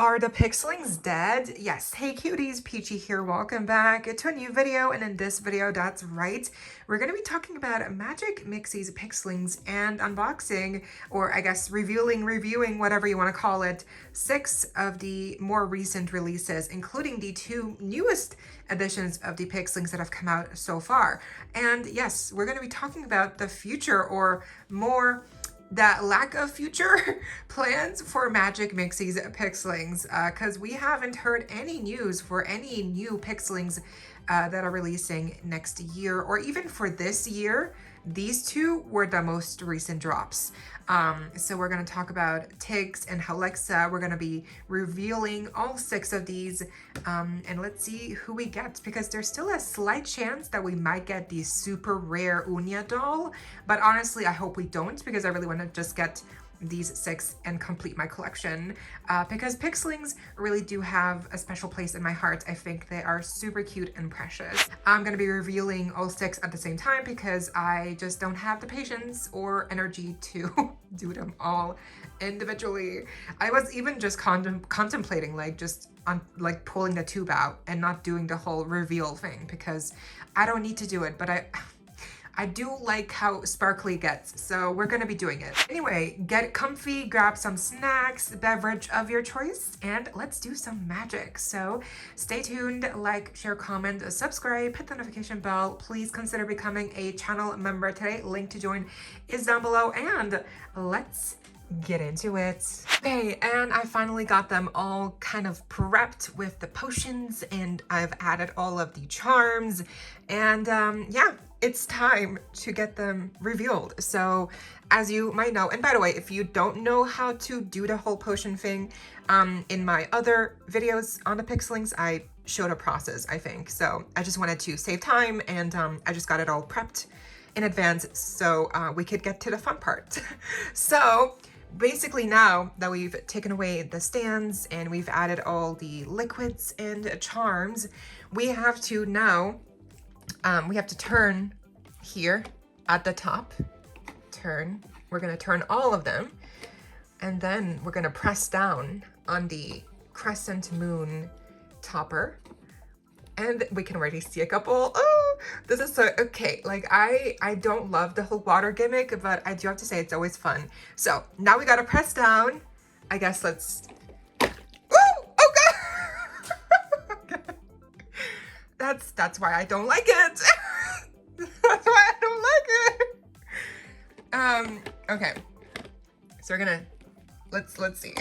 Are the PIXLINGS dead? Yes. Hey cuties, PeachY here. Welcome back to a new video. And in this video, that's right, we're going to be talking about Magic Mixies PIXLINGS and unboxing, or I guess reviewing, whatever you want to call it, 6 of the more recent releases, including the 2 newest editions of the PIXLINGS that have come out so far. And yes, we're going to be talking about the future, or more that lack of future plans for Magic Mixies PIXLINGS, because we haven't heard any news for any new PIXLINGS that are releasing next year, or even for this year. These 2 were the most recent drops. So we're going to talk about Tix and Hlexa. We're going to be revealing all 6 of these, and let's see who we get, because there's still a slight chance that we might get the super rare Unya doll, but honestly I hope we don't, because I really want to just get these 6 and complete my collection, because PIXLINGS really do have a special place in my heart. I think they are super cute and precious. I'm gonna be revealing all 6 at the same time because I just don't have the patience or energy to do them all individually. I was even just contemplating like pulling the tube out and not doing the whole reveal thing, because I don't need to do it, but I do like how sparkly it gets, so we're gonna be doing it. Anyway, get comfy, grab some snacks, beverage of your choice, and let's do some magic. So stay tuned, like, share, comment, subscribe, hit the notification bell. Please consider becoming a channel member today. Link to join is down below, and let's get into it. Okay, and I finally got them all kind of prepped with the potions, and I've added all of the charms, and yeah, it's time to get them revealed. So as you might know, and by the way, if you don't know how to do the whole potion thing, in my other videos on the PIXLINGS, I showed a process, I think. So I just wanted to save time, and I just got it all prepped in advance so we could get to the fun part. So basically, now that we've taken away the stands and we've added all the liquids and charms, we have to now we have to turn here at the top. Turn. We're going to turn all of them, and then we're going to press down on the crescent moon topper, and we can already see a couple. Oh, this is so okay. Like I don't love the whole water gimmick, but I do have to say it's always fun. So now we got to press down. I guess let's. Oh god. That's why I don't like it. That's why I don't like it. Okay. So we're gonna let's see.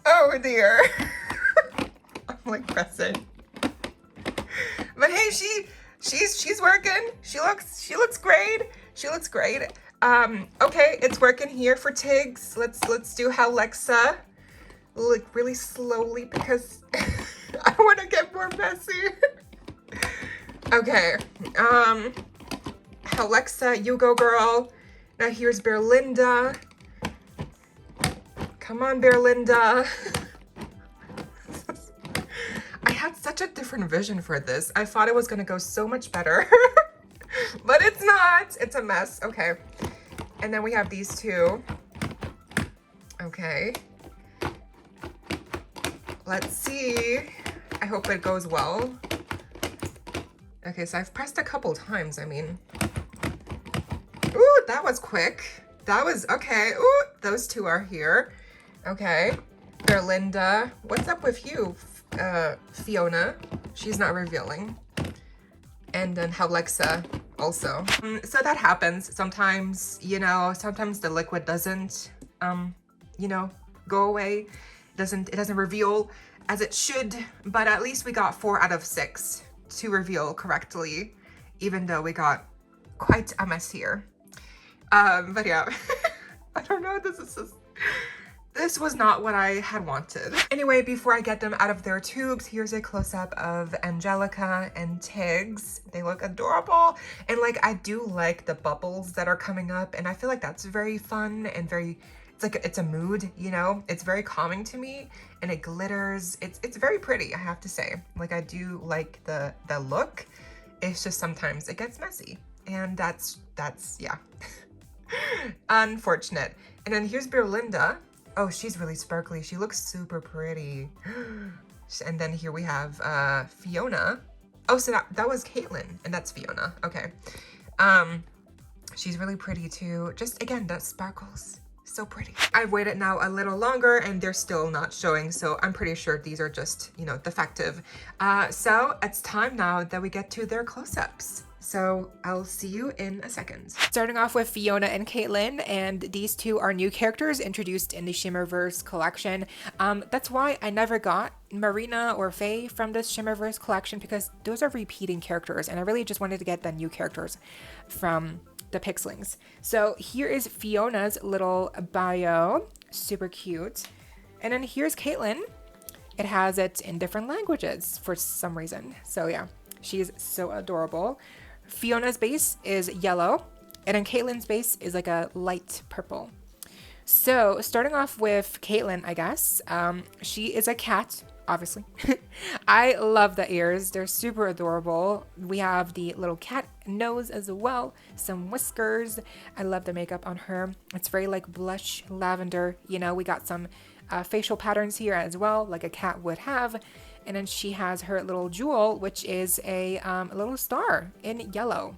Oh dear. I'm like pressing. But hey, she's working. She looks great. She looks great. Okay, it's working here for Tiggz. Let's do Howlexa. Like really slowly, because I want to get more messy. Okay, Howlexa, you go girl. Now here's Bearlinda. Come on, Bearlinda. I had such a different vision for this. I thought it was gonna go so much better, but it's not. It's a mess. Okay, and then we have these 2. Okay. Let's see. I hope it goes well. Okay, so I've pressed a couple times. I mean, ooh, that was quick. That was okay. Ooh, those 2 are here. Okay, Bearlinda, what's up with you? Fiona, she's not revealing. And then Howlexa also. So that happens sometimes, you know, sometimes the liquid doesn't, you know, go away. It doesn't reveal as it should, but at least we got 4 out of 6 to reveal correctly, even though we got quite a mess here. But yeah, I don't know, this was not what I had wanted. Anyway, before I get them out of their tubes, here's a close-up of Angelica and Tiggz. They look adorable, and like I do like the bubbles that are coming up, and I feel like that's very fun and very, it's a mood, you know? It's very calming to me, and it glitters. It's very pretty, I have to say. Like I do like the look. It's just sometimes it gets messy, and that's yeah. Unfortunate. And then here's Bearlinda. Oh, she's really sparkly. She looks super pretty. And then here we have Fiona. Oh, so that was Caitlyn, and that's Fiona. Okay. She's really pretty too. Just again, the sparkles. So pretty. I've waited now a little longer and they're still not showing, so I'm pretty sure these are just, you know, defective. So it's time now that we get to their close-ups. So I'll see you in a second. Starting off with Fiona and Caitlyn, and these two are new characters introduced in the Shimmerverse collection. That's why I never got Marina or Faye from this Shimmerverse collection, because those are repeating characters, and I really just wanted to get the new characters from the PIXLINGS. So here is Fiona's little bio, super cute. And then here's Caitlyn. It has it in different languages for some reason. So yeah, she's so adorable. Fiona's base is yellow, and then Caitlyn's base is like a light purple. So starting off with Caitlyn, I guess, she is a cat, obviously. I love the ears. They're super adorable. We have the little cat nose as well, some whiskers. I love the makeup on her. It's very like blush lavender. You know, we got some facial patterns here as well, like a cat would have. And then she has her little jewel, which is a little star in yellow.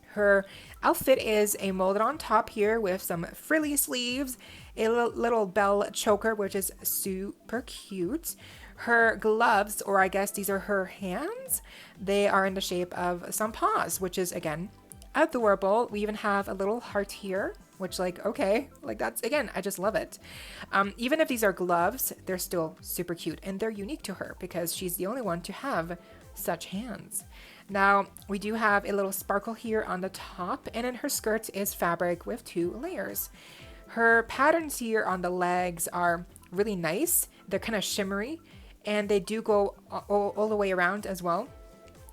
Her outfit is a molded on top here with some frilly sleeves, a little bell choker, which is super cute. Her gloves, or I guess these are her hands, they are in the shape of some paws, which is, again, adorable. We even have a little heart here, which, like, okay, like that's, again, I just love it. Even if these are gloves, they're still super cute, and they're unique to her because she's the only one to have such hands. Now, we do have a little sparkle here on the top, and then her skirt is fabric with 2 layers. Her patterns here on the legs are really nice. They're kind of shimmery, and they do go all the way around as well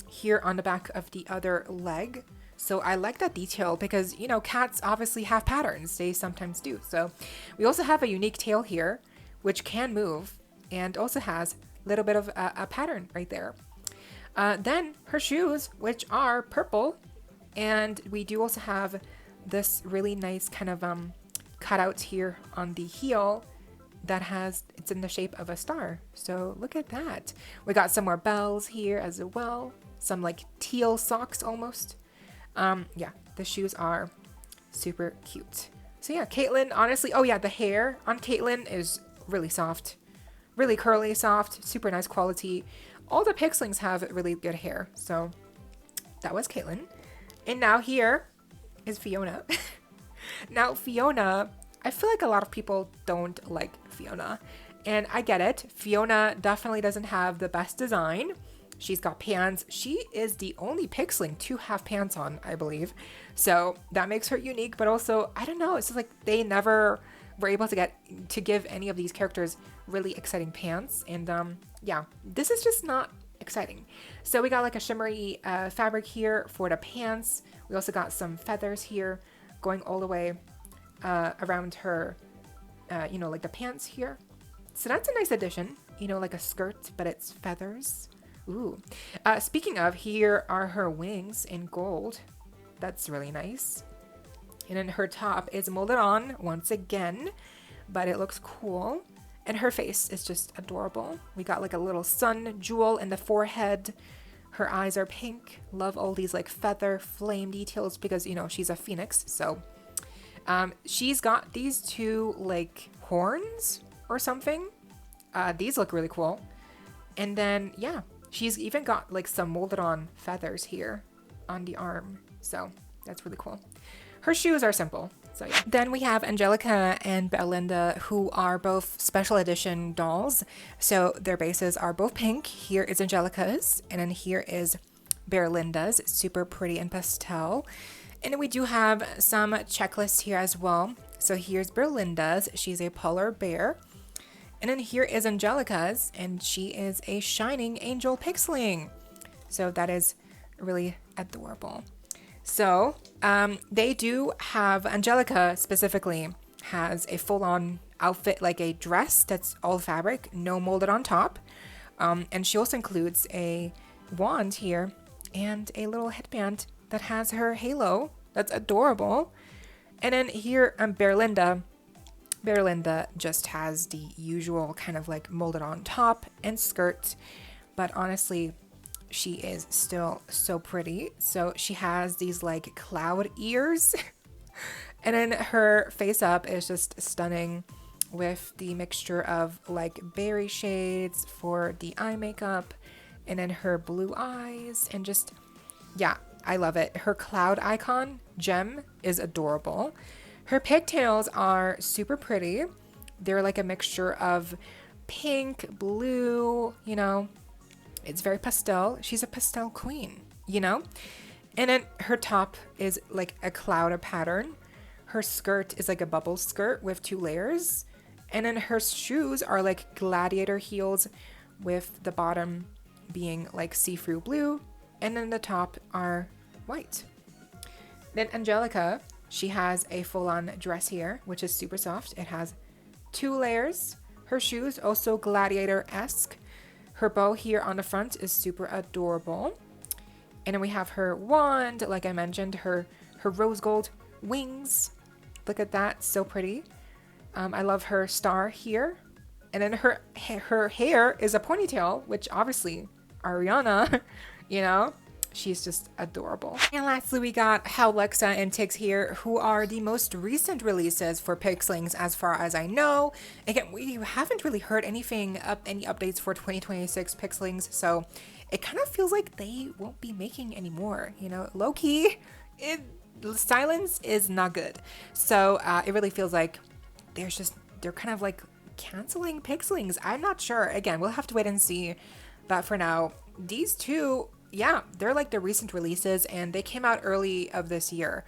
here on the back of the other leg. So I like that detail because, you know, cats obviously have patterns. They sometimes do. So we also have a unique tail here, which can move and also has a little bit of a pattern right there. Then her shoes, which are purple, and we do also have this really nice kind of cutout here on the heel that has, it's in the shape of a star. So look at that. We got some more bells here as well. Some like teal socks almost. Yeah, the shoes are super cute. So yeah, Caitlyn, honestly, oh yeah, the hair on Caitlyn is really soft, really curly, soft, super nice quality. All the PIXLINGS have really good hair. So that was Caitlyn. And now here is Fiona. Now Fiona, I feel like a lot of people don't like Fiona, and I get it. Fiona definitely doesn't have the best design. She's got pants. She is the only PIXLING to have pants on, I believe. So that makes her unique, but also, I don't know, it's just like they never were able to give any of these characters really exciting pants. And yeah, this is just not exciting. So we got like a shimmery fabric here for the pants. We also got some feathers here going all the way around her, you know, like the pants here. So that's a nice addition, you know, like a skirt, but it's feathers. Ooh. Speaking of, here are her wings in gold. That's really nice. And then her top is molded on once again, but it looks cool. And her face is just adorable. We got like a little sun jewel in the forehead. Her eyes are pink. Love all these like feather flame details because, you know, she's a phoenix. So she's got these 2 like horns or something. These look really cool. And then, yeah, she's even got like some molded on feathers here on the arm. So that's really cool. Her shoes are simple. So yeah. Then we have Angelica and Bearlinda, who are both special edition dolls. So their bases are both pink. Here is Angelica's, and then here is Bearlinda's, super pretty and pastel. And then we do have some checklists here as well. So here's Bearlinda's. She's a polar bear. And then here is Angelica's, and she is a shining angel PIXLING. So that is really adorable. So they do have, Angelica specifically has a full-on outfit, like a dress that's all fabric, no molded on top. And she also includes a wand here and a little headband that has her halo. That's adorable. And then here Bearlinda, Bearlinda just has the usual kind of like molded on top and skirt, but honestly, she is still so pretty. So she has these like cloud ears and then her face up is just stunning with the mixture of like berry shades for the eye makeup and then her blue eyes and just, yeah, I love it. Her cloud icon, Gem, is adorable. Her pigtails are super pretty. They're like a mixture of pink, blue, you know, it's very pastel. She's a pastel queen, you know? And then her top is like a cloud pattern. Her skirt is like a bubble skirt with 2 layers. And then her shoes are like gladiator heels with the bottom being like see-through blue. And then the top are white. Then Angelica, she has a full-on dress here, which is super soft. It has 2 layers. Her shoes also gladiator-esque. Her bow here on the front is super adorable. And then we have her wand, like I mentioned, her rose gold wings. Look at that, so pretty. I love her star here. And then her hair is a ponytail, which obviously Ariana, you know, she's just adorable. And lastly, we got Howlexa and Tiggz here, who are the most recent releases for PIXLINGS as far as I know. Again, we haven't really heard any updates for 2026 PIXLINGS, so it kind of feels like they won't be making any more, you know, low-key. Silence is not good. So it really feels like they're kind of like canceling PIXLINGS. I'm not sure. Again, we'll have to wait and see. But for now, these two, yeah, they're like the recent releases and they came out early of this year,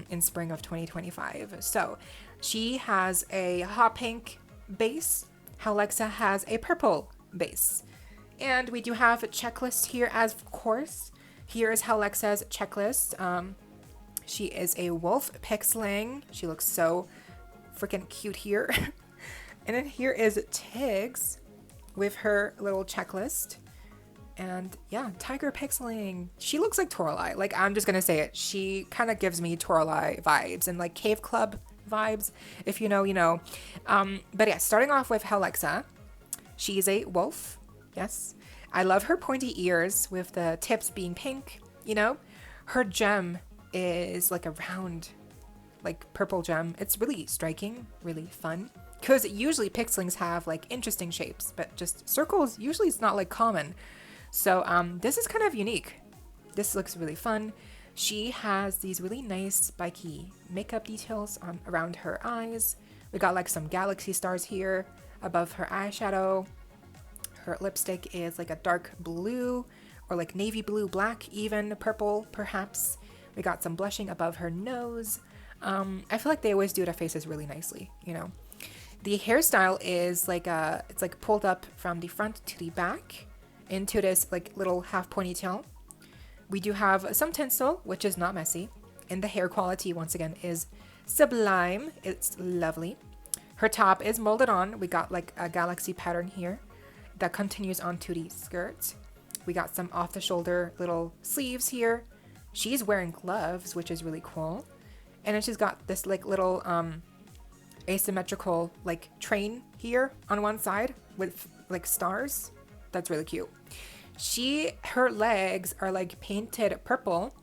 in spring of 2025. So she has a hot pink base. Howlexa has a purple base. And we do have a checklist here as of course. Here is Howlexa's checklist. She is a wolf pixling. She looks so freaking cute here. And then here is Tiggz with her little checklist. And yeah, tiger pixeling. She looks like Toralei. Like, I'm just gonna say it. She kind of gives me Toralei vibes and like Cave Club vibes. If you know, you know. But yeah, starting off with Howlexa. She's a wolf. Yes. I love her pointy ears with the tips being pink, you know. Her gem is like a round, like purple gem. It's really striking, really fun. Because usually pixlings have like interesting shapes, but just circles usually it's not like common. So this is kind of unique. This looks really fun. She has these really nice spiky makeup details around her eyes. We got like some galaxy stars here above her eyeshadow. Her lipstick is like a dark blue or like navy blue, black, even purple perhaps. We got some blushing above her nose. I feel like they always do their faces really nicely, you know. The hairstyle is like it's like pulled up from the front to the back into this like little half ponytail. We do have some tinsel, which is not messy. And the hair quality, once again, is sublime. It's lovely. Her top is molded on. We got like a galaxy pattern here that continues onto the skirt. We got some off the shoulder little sleeves here. She's wearing gloves, which is really cool. And then she's got this like little asymmetrical like train here on one side with like stars. That's really cute. Her legs are like painted purple,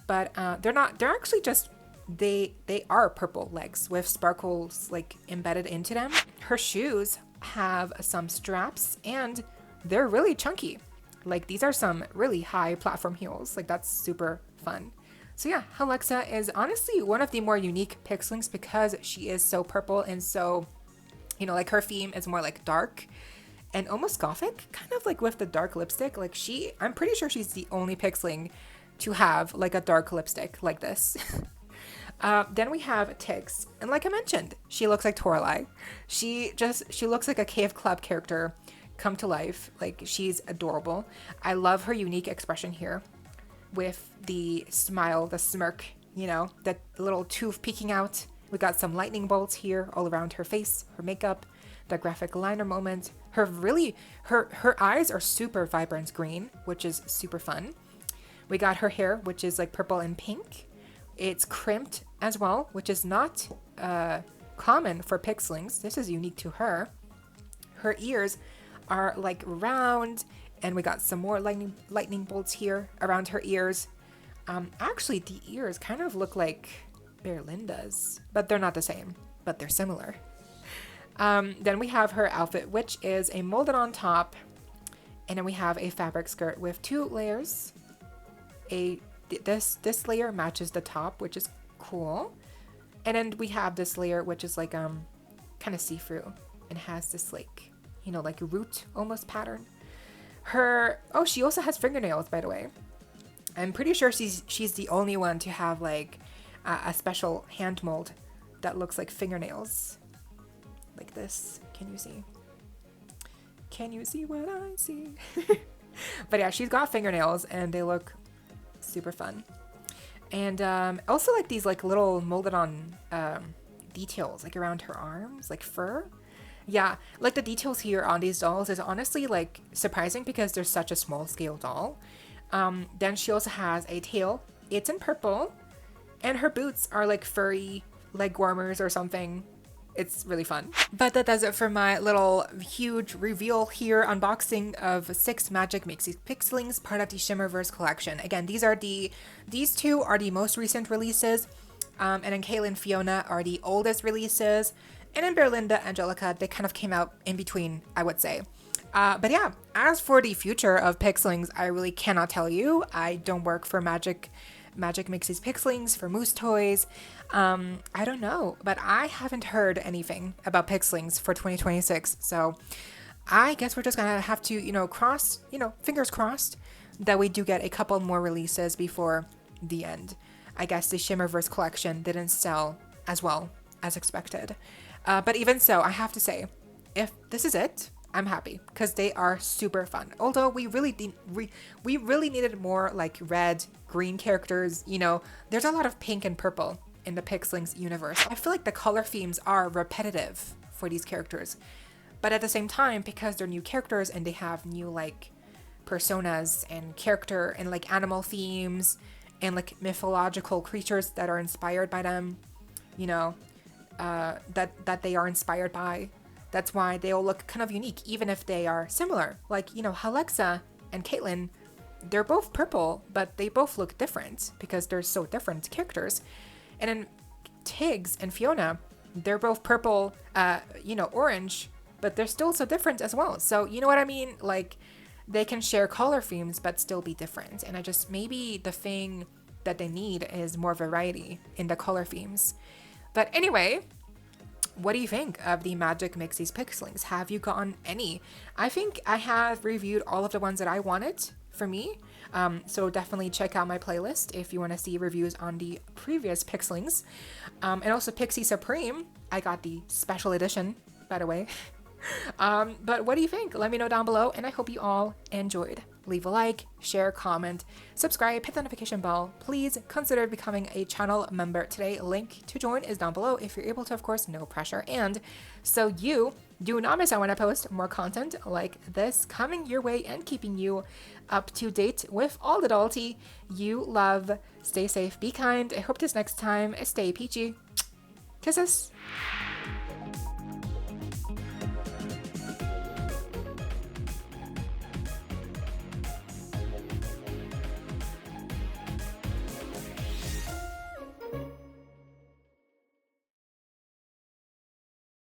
but they're actually just, they are purple legs with sparkles like embedded into them. Her shoes have some straps and they're really chunky. Like these are some really high platform heels. Like that's super fun. So yeah, Howlexa is honestly one of the more unique pixlings because she is so purple and so, you know, like her theme is more like dark and almost gothic, kind of like with the dark lipstick. Like I'm pretty sure she's the only pixling to have like a dark lipstick like this. Then we have Tiggz, and like I mentioned, she looks like Toralei. She looks like a Cave Club character come to life. Like she's adorable. I love her unique expression here with the smile, the smirk, you know, that little tooth peeking out. We got some lightning bolts here all around her face, her makeup, the graphic liner moment. Her eyes are super vibrant green, which is super fun. We got her hair, which is like purple and pink. It's crimped as well, which is not common for PIXLINGS. This is unique to her. Her ears are like round, and we got some more lightning bolts here around her ears. Actually, the ears kind of look like Bearlinda's, but they're not the same, but they're similar. Then we have her outfit, which is a molded on top, and then we have a fabric skirt with 2 layers. This layer matches the top, which is cool, and then we have this layer which is like kind of see-through and has this like, you know, like root almost pattern. She also has fingernails, by the way. I'm pretty sure she's the only one to have like a special hand mold that looks like fingernails. Like this. Can you see? Can you see what I see? But yeah, she's got fingernails and they look super fun. And also like these like little molded on details like around her arms, like fur. Yeah, like the details here on these dolls is honestly like surprising because they're such a small scale doll. Then she also has a tail. It's in purple, and her boots are like furry leg warmers or something. It's really fun. But that does it for my little huge reveal here, unboxing of 6 Magic Mixies PIXLINGS, part of the Shimmerverse collection. Again, these 2 are the most recent releases, and then Caitlyn and Fiona are the oldest releases, and then Bearlinda, Angelica, they kind of came out in between, I would say. But yeah, as for the future of PIXLINGS, I really cannot tell you. I don't work for Magic Mixies PIXLINGS, for Moose Toys. I don't know, but I haven't heard anything about PIXLINGS for 2026. So I guess we're just gonna have to, fingers crossed that we do get a couple more releases before the end. I guess the Shimmerverse collection didn't sell as well as expected. But even so, I have to say, if this is it, I'm happy because they are super fun. Although we really needed more like red, green characters. You know, there's a lot of pink and purple in the PIXLINGS universe. I feel like the color themes are repetitive for these characters, but at the same time, because they're new characters and they have new like personas and character and like animal themes and like mythological creatures that are inspired by them, that they are inspired by. That's why they all look kind of unique, even if they are similar. Like, Howlexa and Caitlyn, they're both purple, but they both look different because they're so different characters. And then Tiggz and Fiona, they're both purple, orange, but they're still so different as well. So, you know what I mean? Like, they can share color themes, but still be different. And maybe the thing that they need is more variety in the color themes. But anyway, what do you think of the Magic Mixies PIXLINGS? Have you gotten any? I think I have reviewed all of the ones that I wanted for me. So definitely check out my playlist if you want to see reviews on the previous PIXLINGS. And also Pixie Supreme. I got the special edition, by the way. But what do you think? Let me know down below, and I hope you all enjoyed. Leave a like, share, comment, subscribe, hit the notification bell. Please consider becoming a channel member today. Link to join is down below if you're able to, of course, no pressure. And so you do not miss out when I post more content like this coming your way and keeping you up to date with all the doll tea you love. Stay safe, be kind. I hope this next time stay peachy. Kisses.